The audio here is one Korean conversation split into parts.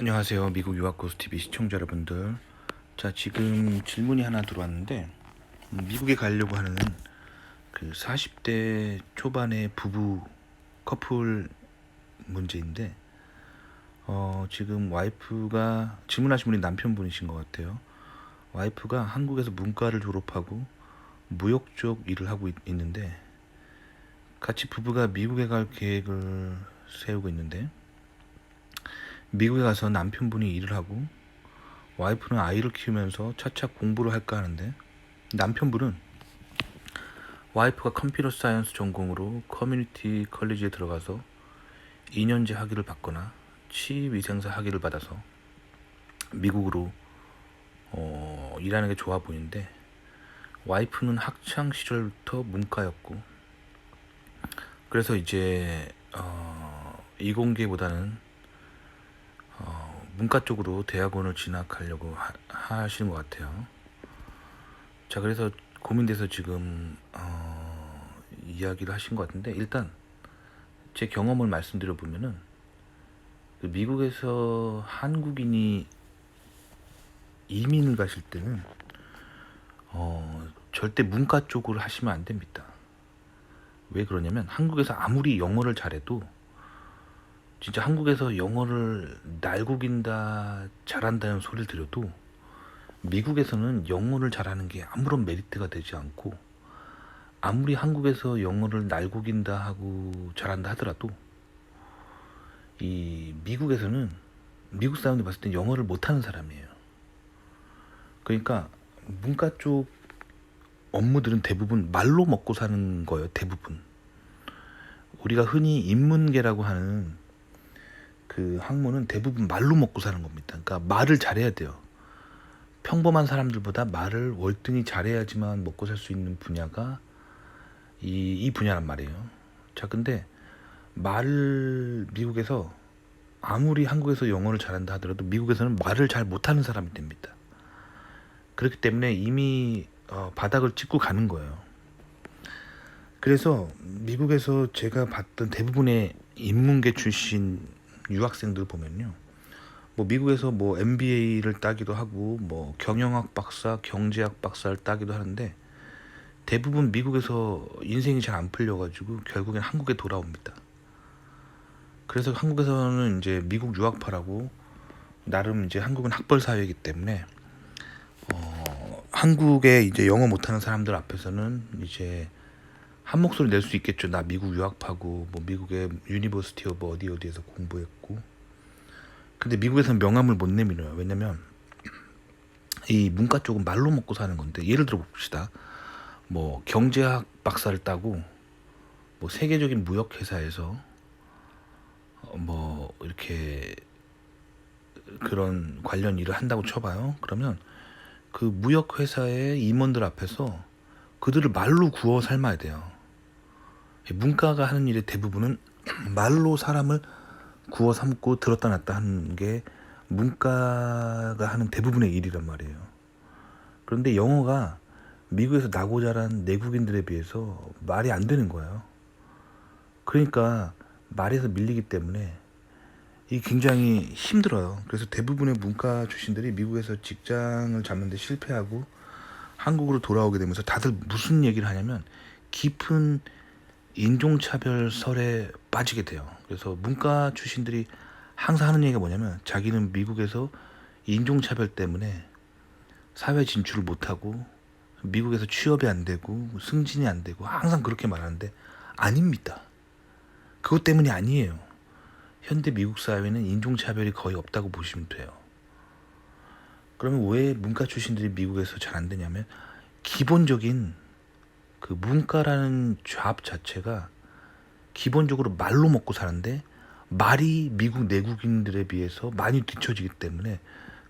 안녕하세요. 미국 유학고수TV 시청자 여러분들. 자, 지금 질문이 하나 들어왔는데, 미국에 가려고 하는 그 40대 초반의 부부 커플 문제인데, 지금 와이프가, 질문하신 분이 남편분이신 것 같아요. 와이프가 한국에서 문과를 졸업하고 무역 쪽 일을 하고 있는데, 같이 부부가 미국에 갈 계획을 세우고 있는데, 미국에 가서 남편분이 일을 하고 와이프는 아이를 키우면서 차차 공부를 할까 하는데, 남편분은 와이프가 컴퓨터 사이언스 전공으로 커뮤니티 컬리지에 들어가서 2년제 학위를 받거나 치위생사 학위를 받아서 미국으로 일하는 게 좋아 보이는데, 와이프는 학창 시절부터 문과였고, 그래서 이제 이공계보다는 문과 쪽으로 대학원을 진학하려고 하시는 것 같아요. 자, 그래서 고민돼서 지금 이야기를 하신 것 같은데, 일단 제 경험을 말씀드려 보면은, 그 미국에서 한국인이 이민을 가실 때는 절대 문과 쪽으로 하시면 안 됩니다. 왜 그러냐면, 한국에서 아무리 영어를 잘해도, 진짜 한국에서 영어를 날고긴다 잘한다는 소리를 들어도 미국에서는 영어를 잘하는 게 아무런 메리트가 되지 않고, 아무리 한국에서 영어를 날고긴다 하고 잘한다 하더라도 이 미국에서는, 미국 사람들 봤을 때 영어를 못하는 사람이에요. 그러니까 문과 쪽 업무들은 대부분 말로 먹고 사는 거예요. 대부분 우리가 흔히 인문계라고 하는 그 학문은 대부분 말로 먹고 사는 겁니다. 그러니까 말을 잘해야 돼요. 평범한 사람들보다 말을 월등히 잘해야지만 먹고 살 수 있는 분야가 이 분야란 말이에요. 자, 근데 말을 미국에서, 아무리 한국에서 영어를 잘한다 하더라도 미국에서는 말을 잘 못하는 사람이 됩니다. 그렇기 때문에 이미 바닥을 찍고 가는 거예요. 그래서 미국에서 제가 봤던 대부분의 인문계 출신 유학생들 보면요, 뭐 미국에서 뭐 MBA를 따기도 하고 뭐 경영학 박사, 경제학 박사를 따기도 하는데, 대부분 미국에서 인생이 잘 안 풀려가지고 결국엔 한국에 돌아옵니다. 그래서 한국에서는 이제 미국 유학파라고, 나름 이제 한국은 학벌 사회이기 때문에 한국에 이제 영어 못하는 사람들 앞에서는 이제 한 목소리 낼 수 있겠죠. 나 미국 유학파고 뭐 미국의 유니버시티 오브 어디에서 공부했고. 근데 미국에서는 명함을 못 내밀어요. 왜냐면 이 문과 쪽은 말로 먹고 사는 건데, 예를 들어 봅시다. 뭐 경제학 박사를 따고 뭐 세계적인 무역 회사에서 뭐 이렇게 그런 관련 일을 한다고 쳐봐요. 그러면 그 무역 회사의 임원들 앞에서 그들을 말로 구워 삶아야 돼요. 문과가 하는 일의 대부분은 말로 사람을 구워 삶고 들었다 놨다 하는 게 문과가 하는 대부분의 일이란 말이에요. 그런데 영어가 미국에서 나고 자란 내국인들에 비해서 말이 안 되는 거예요. 그러니까 말에서 밀리기 때문에 이게 굉장히 힘들어요. 그래서 대부분의 문과 출신들이 미국에서 직장을 잡는 데 실패하고 한국으로 돌아오게 되면서 다들 무슨 얘기를 하냐면, 깊은 인종차별설에 빠지게 돼요. 그래서 문과 출신들이 항상 하는 얘기가 뭐냐면, 자기는 미국에서 인종차별 때문에 사회 진출을 못하고 미국에서 취업이 안 되고 승진이 안 되고 항상 그렇게 말하는데, 아닙니다. 그것 때문이 아니에요. 현대 미국 사회는 인종차별이 거의 없다고 보시면 돼요. 그러면 왜 문과 출신들이 미국에서 잘 안 되냐면, 기본적인 그 문과라는 잡 자체가 기본적으로 말로 먹고 사는데, 말이 미국 내국인들에 비해서 많이 뒤처지기 때문에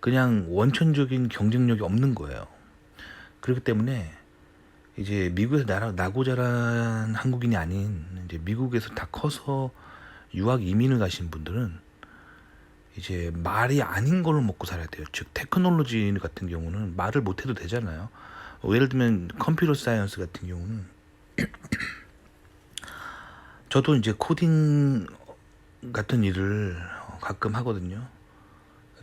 그냥 원천적인 경쟁력이 없는 거예요. 그렇기 때문에 이제 미국에서 나고 자란 한국인이 아닌, 이제 미국에서 다 커서 유학 이민을 가신 분들은 이제 말이 아닌 걸로 먹고 살아야 돼요. 즉 테크놀로지 같은 경우는 말을 못해도 되잖아요. 예를 들면 컴퓨터 사이언스 같은 경우는, 저도 이제 코딩 같은 일을 가끔 하거든요.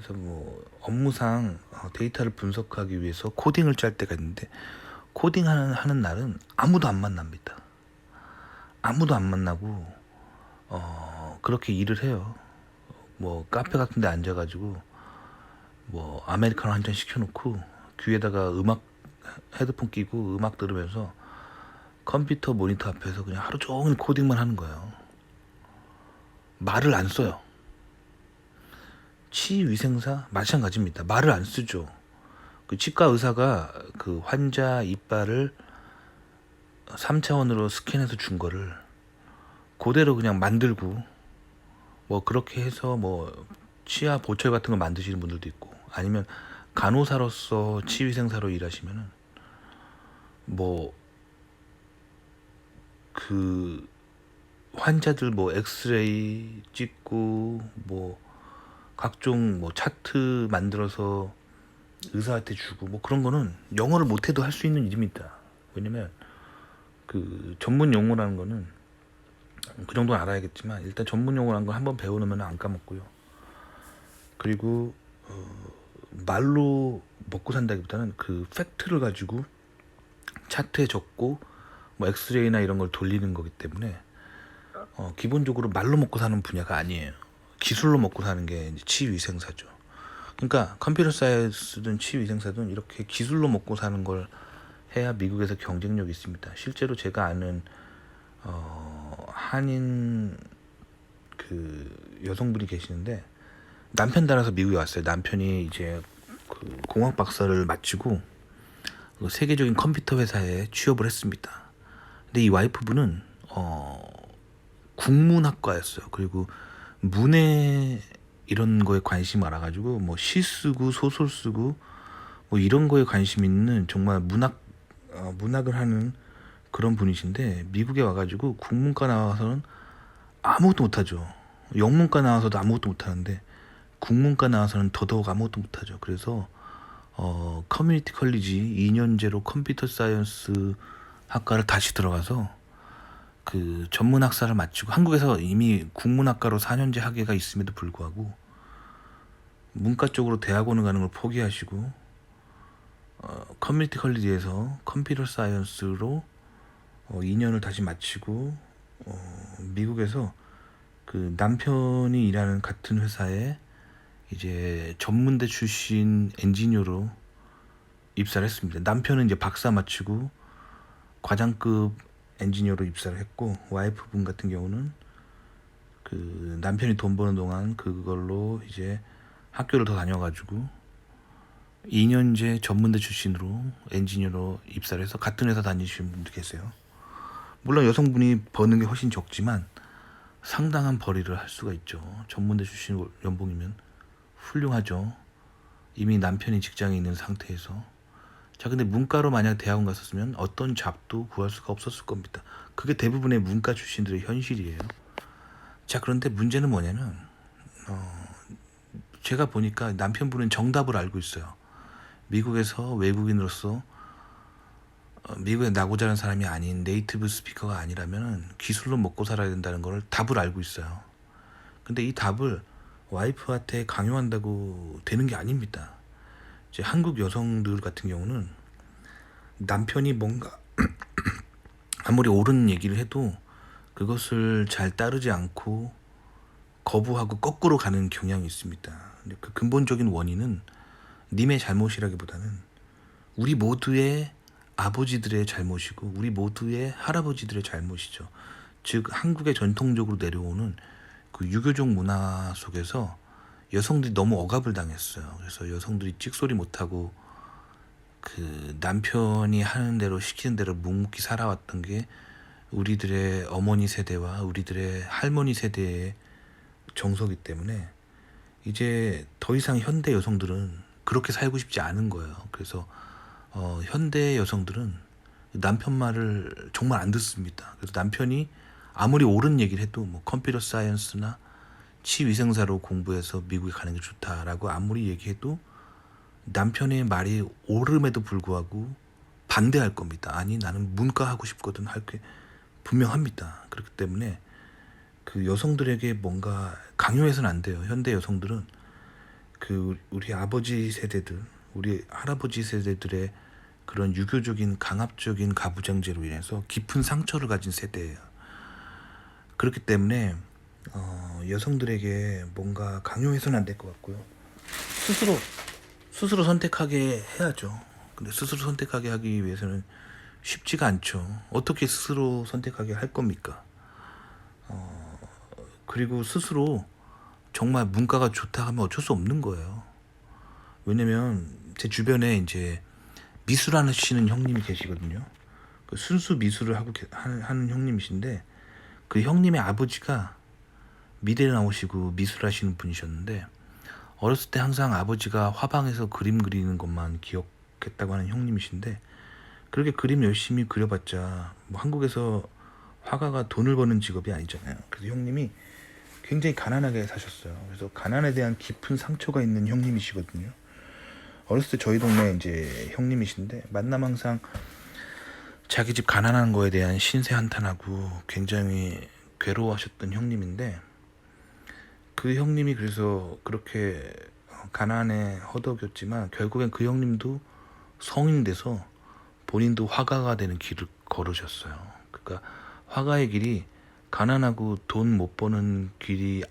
그래서 뭐 업무상 데이터를 분석하기 위해서 코딩을 짤 때가 있는데 코딩하는 날은 아무도 안 만납니다. 아무도 안 만나고 그렇게 일을 해요. 뭐 카페 같은 데 앉아가지고 뭐 아메리카노 한 잔 시켜놓고 귀에다가 음악 헤드폰 끼고 음악 들으면서 컴퓨터 모니터 앞에서 그냥 하루 종일 코딩만 하는 거예요. 말을 안 써요. 치위생사 마찬가지입니다. 말을 안 쓰죠. 그 치과 의사가 그 환자 이빨을 3차원으로 스캔해서 준 거를 그대로 그냥 만들고 뭐 그렇게 해서 뭐 치아 보철 같은 거 만드시는 분들도 있고, 아니면 간호사로서 치위생사로 일하시면은 뭐 그 환자들 뭐 엑스레이 찍고 뭐 각종 뭐 차트 만들어서 의사한테 주고 뭐 그런 거는 영어를 못해도 할 수 있는 일입니다. 왜냐면 그 전문 용어라는 거는 그 정도는 알아야겠지만 일단 전문 용어라는 걸 한번 배워놓으면 안 까먹고요. 그리고 말로 먹고 산다기보다는 그 팩트를 가지고 차트에 적고 뭐 엑스레이나 이런 걸 돌리는 거기 때문에 기본적으로 말로 먹고 사는 분야가 아니에요. 기술로 먹고 사는 게 이제 치위생사죠. 그러니까 컴퓨터 사이언스든 치위생사든 이렇게 기술로 먹고 사는 걸 해야 미국에서 경쟁력이 있습니다. 실제로 제가 아는 한인 그 여성분이 계시는데 남편 따라서 미국에 왔어요. 남편이 이제 그 공학 박사를 마치고 그 세계적인 컴퓨터 회사에 취업을 했습니다. 근데 이 와이프분은 국문학과였어요. 그리고 문해 이런 거에 관심이 많아가지고 뭐 시 쓰고 소설 쓰고 뭐 이런 거에 관심 있는 정말 문학을 하는 그런 분이신데 미국에 와가지고 국문과 나와서는 아무것도 못하죠. 영문과 나와서도 아무것도 못하는데 국문과 나와서는 더더욱 아무것도 못하죠. 그래서 커뮤니티 컬리지 2년제로 컴퓨터 사이언스 학과를 다시 들어가서 그 전문 학사를 마치고, 한국에서 이미 국문학과로 4년제 학위가 있음에도 불구하고 문과 쪽으로 대학원을 가는 걸 포기하시고 커뮤니티 컬리지에서 컴퓨터 사이언스로 2년을 다시 마치고 미국에서 그 남편이 일하는 같은 회사에 이제 전문대 출신 엔지니어로 입사를 했습니다. 남편은 이제 박사 마치고 과장급 엔지니어로 입사를 했고, 와이프분 같은 경우는 그 남편이 돈 버는 동안 그걸로 이제 학교를 더 다녀가지고 2년제 전문대 출신으로 엔지니어로 입사를 해서 같은 회사 다니시는 분도 계세요. 물론 여성분이 버는 게 훨씬 적지만 상당한 벌이를 할 수가 있죠. 전문대 출신 연봉이면 훌륭하죠. 이미 남편이 직장에 있는 상태에서. 자, 근데 문과로 만약 대학원 갔었으면 어떤 잡도 구할 수가 없었을 겁니다. 그게 대부분의 문과 출신들의 현실이에요. 자, 그런데 문제는 뭐냐면 제가 보니까 남편분은 정답을 알고 있어요. 미국에서 외국인으로서 미국에 나고 자란 사람이 아닌 네이티브 스피커가 아니라면 기술로 먹고 살아야 된다는 걸 답을 알고 있어요. 근데 이 답을 와이프한테 강요한다고 되는 게 아닙니다. 이제 한국 여성들 같은 경우는 남편이 뭔가 아무리 옳은 얘기를 해도 그것을 잘 따르지 않고 거부하고 거꾸로 가는 경향이 있습니다. 근데 그 근본적인 원인은 님의 잘못이라기보다는 우리 모두의 아버지들의 잘못이고 우리 모두의 할아버지들의 잘못이죠. 즉 한국의 전통적으로 내려오는 그 유교적 문화 속에서 여성들이 너무 억압을 당했어요. 그래서 여성들이 찍소리 못하고 그 남편이 하는 대로 시키는 대로 묵묵히 살아왔던 게 우리들의 어머니 세대와 우리들의 할머니 세대의 정서기 때문에 이제 더 이상 현대 여성들은 그렇게 살고 싶지 않은 거예요. 그래서 현대 여성들은 남편 말을 정말 안 듣습니다. 그래서 남편이 아무리 옳은 얘기를 해도 뭐 컴퓨터 사이언스나 치위생사로 공부해서 미국에 가는 게 좋다라고 아무리 얘기해도 남편의 말이 옳음에도 불구하고 반대할 겁니다. 아니 나는 문과 하고 싶거든 할 게 분명합니다. 그렇기 때문에 그 여성들에게 뭔가 강요해서는 안 돼요. 현대 여성들은 그 우리 아버지 세대들, 우리 할아버지 세대들의 그런 유교적인 강압적인 가부장제로 인해서 깊은 상처를 가진 세대예요. 그렇기 때문에 여성들에게 뭔가 강요해서는 안 될 것 같고요. 스스로 선택하게 해야죠. 근데 스스로 선택하게 하기 위해서는 쉽지가 않죠. 어떻게 스스로 선택하게 할 겁니까? 그리고 스스로 정말 문과가 좋다 하면 어쩔 수 없는 거예요. 왜냐면 제 주변에 이제 미술하시는 형님이 계시거든요. 그 순수 미술을 하는 형님이신데, 그 형님의 아버지가 미대 나오시고 미술하시는 분이셨는데, 어렸을 때 항상 아버지가 화방에서 그림 그리는 것만 기억했다고 하는 형님이신데, 그렇게 그림 열심히 그려봤자 뭐 한국에서 화가가 돈을 버는 직업이 아니잖아요. 그래서 형님이 굉장히 가난하게 사셨어요. 그래서 가난에 대한 깊은 상처가 있는 형님이시거든요. 어렸을 때 저희 동네 이제 형님이신데, 만남 항상 자기 집 가난한 거에 대한 신세 한탄하고 굉장히 괴로워하셨던 형님인데, 그 형님이 그래서 그렇게 가난에 허덕였지만 결국엔 그 형님도 성인 돼서 본인도 화가가 되는 길을 걸으셨어요. 그러니까 화가의 길이 가난하고 돈 못 버는 길인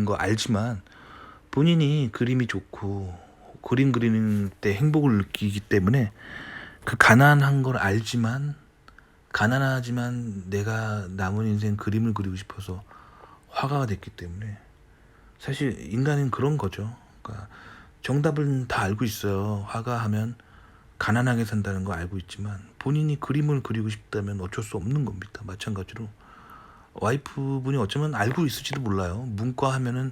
거 알지만, 본인이 그림이 좋고 그림 그리는 때 행복을 느끼기 때문에, 그 가난한 걸 알지만, 가난하지만 내가 남은 인생 그림을 그리고 싶어서 화가가 됐기 때문에, 사실 인간은 그런 거죠. 그러니까 정답은 다 알고 있어요. 화가 하면 가난하게 산다는 거 알고 있지만, 본인이 그림을 그리고 싶다면 어쩔 수 없는 겁니다. 마찬가지로 와이프분이 어쩌면 알고 있을지도 몰라요. 문과 하면은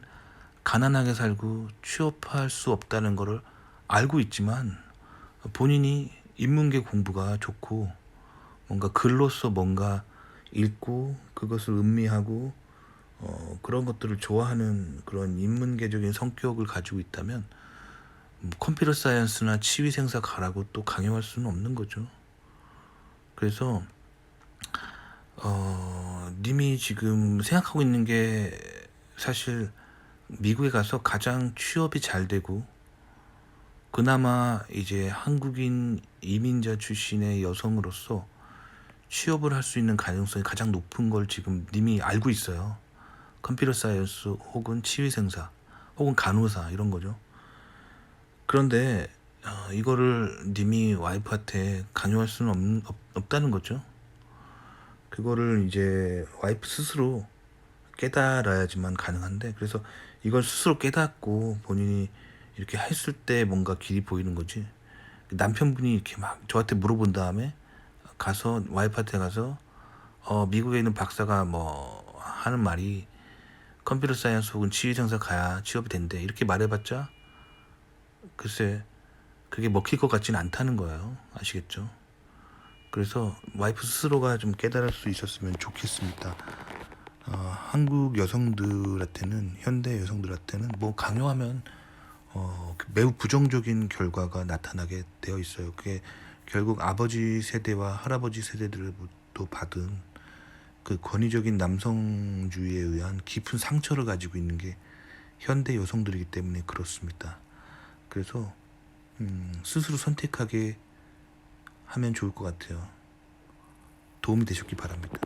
가난하게 살고 취업할 수 없다는 거를 알고 있지만, 본인이 인문계 공부가 좋고 뭔가 글로서 뭔가 읽고 그것을 음미하고 그런 것들을 좋아하는 그런 인문계적인 성격을 가지고 있다면, 컴퓨터 사이언스나 치위생사 가라고 또 강요할 수는 없는 거죠. 그래서 님이 지금 생각하고 있는 게, 사실 미국에 가서 가장 취업이 잘 되고 그나마 이제 한국인 이민자 출신의 여성으로서 취업을 할 수 있는 가능성이 가장 높은 걸 지금 님이 알고 있어요. 컴퓨터 사이언스 혹은 치위생사 혹은 간호사 이런 거죠. 그런데 이거를 님이 와이프한테 강요할 수는 없다는 거죠. 그거를 이제 와이프 스스로 깨달아야지만 가능한데, 그래서 이걸 스스로 깨닫고 본인이 이렇게 했을 때 뭔가 길이 보이는 거지. 남편분이 이렇게 막 저한테 물어본 다음에 가서 와이프한테 가서 미국에 있는 박사가 뭐 하는 말이 컴퓨터 사이언스 혹은 치위생사 가야 취업이 된대, 이렇게 말해봤자 글쎄 그게 먹힐 것 같지는 않다는 거예요. 아시겠죠? 그래서 와이프 스스로가 좀 깨달을 수 있었으면 좋겠습니다. 한국 여성들한테는, 현대 여성들한테는 뭐 강요하면 매우 부정적인 결과가 나타나게 되어 있어요. 그게 결국 아버지 세대와 할아버지 세대들로부터 받은 그 권위적인 남성주의에 의한 깊은 상처를 가지고 있는 게 현대 여성들이기 때문에 그렇습니다. 그래서 스스로 선택하게 하면 좋을 것 같아요. 도움이 되셨기 바랍니다.